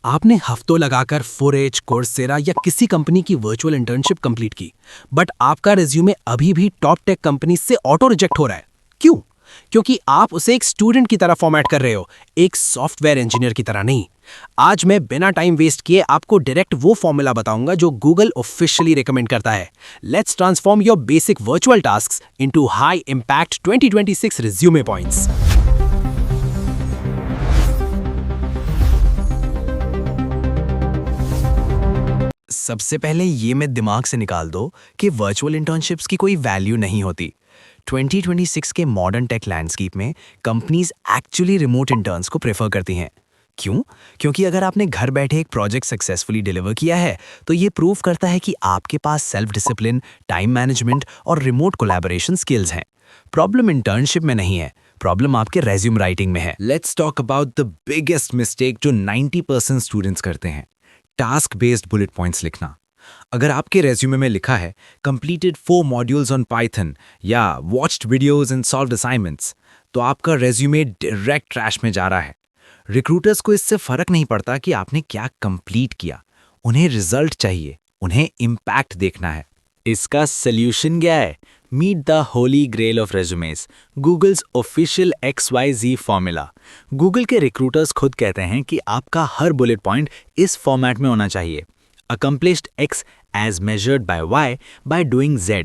आपने हफ्तों लगाकर फोरेज, कोर्सेरा या किसी कंपनी की वर्चुअल इंटर्नशिप कंप्लीट की, बट आपका रिज्यूमे अभी भी टॉप टेक कंपनी से ऑटो रिजेक्ट हो रहा है। क्यों? क्योंकि आप उसे एक स्टूडेंट की तरह फॉर्मेट कर रहे हो, एक सॉफ्टवेयर इंजीनियर की तरह नहीं। आज मैं बिना टाइम वेस्ट किए आपको डायरेक्ट वो फॉर्मूला बताऊंगा जो गूगल ऑफिशियली रिकमेंड करता है। Let's transform your basic virtual tasks into high impact 2026 resume points. सबसे पहले ये मैं दिमाग से निकाल दो कि वर्चुअल इंटर्नशिप्स की कोई वैल्यू नहीं होती। 2026 के मॉडर्न टेक लैंडस्केप में कंपनीज एक्चुअली रिमोट इंटर्न्स को प्रेफर करती हैं। क्यों? क्योंकि अगर आपने घर बैठे एक प्रोजेक्ट सक्सेसफुली डिलीवर किया है तो ये प्रूव करता है कि आपके पास सेल्फ डिसिप्लिन, टाइम मैनेजमेंट और रिमोट कोलैबोरेशन स्किल्स हैं। प्रॉब्लम इंटर्नशिप में नहीं है, प्रॉब्लम आपके रेज्यूम राइटिंग में है। Let's talk about the biggest mistake जो 90% स्टूडेंट्स करते हैं, टास्क बेस्ड बुलेट पॉइंट्स लिखना। अगर आपके रेज्यूमे में लिखा है कंप्लीटेड 4 मॉड्यूल्स ऑन पाइथन या watched videos and solved assignments, तो आपका रेज्यूमे डायरेक्ट ट्रैश में जा रहा है। रिक्रूटर्स को इससे फर्क नहीं पड़ता कि आपने क्या कंप्लीट किया, उन्हें रिजल्ट चाहिए, उन्हें इम्पैक्ट देखना है। इसका सल्यूशन क्या है? Meet the holy grail of resumes, Google's official XYZ formula. Google के रिक्रूटर्स खुद कहते हैं कि आपका हर बुलेट पॉइंट इस फॉर्मेट में होना चाहिए। Accomplished X as measured by Y by doing Z।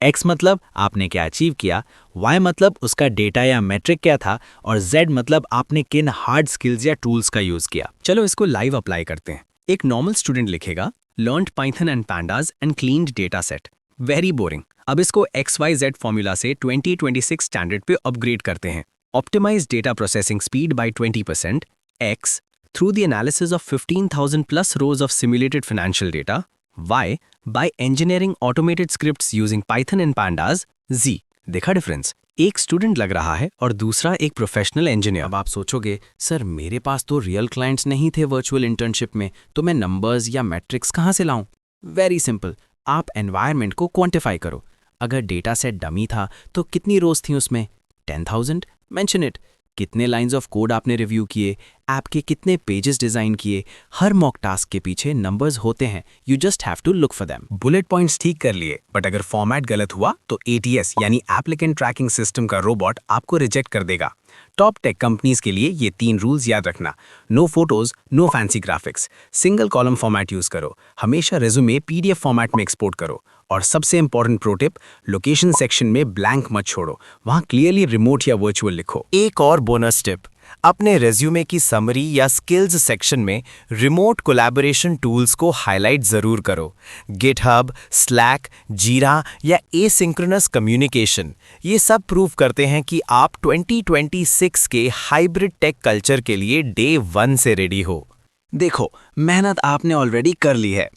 X मतलब आपने क्या अचीव किया, Y मतलब उसका डेटा या मेट्रिक क्या था, और Z मतलब आपने किन हार्ड स्किल्स या टूल्स का यूज किया। चलो इसको लाइव अप्लाई करते हैं। एक नॉर्मल स्टूडेंट लिखेगा learned Python and pandas and cleaned data set. Very boring. अब इसको XYZ फॉर्मूला से 2026 स्टैंडर्ड पे अपग्रेड करते हैं। Optimize data processing speed by 20%, X through the analysis of 15,000 plus rows of simulated financial data, Y by engineering automated scripts using Python and Pandas, Z। देखा difference? एक student लग रहा है और दूसरा एक प्रोफेशनल इंजीनियर। अब आप सोचोगे, सर मेरे पास तो रियल क्लाइंट्स नहीं थे वर्चुअल इंटर्नशिप में, तो मैं नंबर्स या मैट्रिक्स कहाँ से लाऊं? वेरी सिंपल, आप एनवायरनमेंट को क्वांटिफाई करो। अगर डेटा सेट डमी था तो कितनी रोज थी उसमें? 10,000? Mention it. कितने लाइंस ऑफ कोड आपने रिव्यू किए, ऐप के कितने पेजेस डिजाइन किए? हर मॉक टास्क के पीछे नंबर्स होते हैं, you just have to look for them. Bullet points ठीक कर लिए, बट अगर फॉर्मेट गलत हुआ तो ATS यानी एप्लीकेंट ट्रैकिंग सिस्टम का रोबोट आपको रिजेक्ट कर देगा। टॉप टेक कंपनीज के लिए ये 3 रूल्स याद रखना। No photos, no fancy graphics, single column format use करो, हमेशा रेज्यूमे PDF फॉर्मेट में एक्सपोर्ट करो, और सबसे important pro tip, location section में ब्लैंक मत छोड़ो, वहां क्लियरली रिमोट या वर्चुअल लिखो। एक और बोनस टिप, अपने रेज्यूमे की समरी या स्किल्स सेक्शन में रिमोट कोलैबोरेशन टूल्स को हाईलाइट जरूर करो। गिटहब, स्लैक, जीरा या एसिंक्रोनस कम्युनिकेशन, ये सब प्रूव करते हैं कि आप 2026 के हाइब्रिड टेक कल्चर के लिए डे 1 से रेडी हो। देखो, मेहनत आपने ऑलरेडी कर ली है।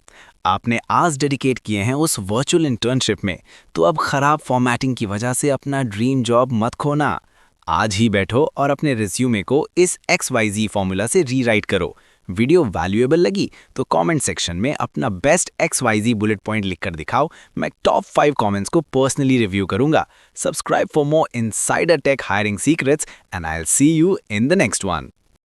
आपने आज डेडिकेट किए हैं उस वर्चुअल इंटर्नशिप में, तो अब खराब फॉर्मेटिंग की वजह से अपना ड्रीम जॉब मत खोना। आज ही बैठो और अपने रिज्यूमे को इस XYZ फॉर्मूला से रीराइट करो। वीडियो वैल्यूएबल लगी तो कमेंट सेक्शन में अपना बेस्ट XYZ बुलेट पॉइंट लिखकर दिखाओ। मैं टॉप 5 कमेंट्स को पर्सनली रिव्यू करूंगा। Subscribe for more insider tech hiring secrets and I will see you in the next one.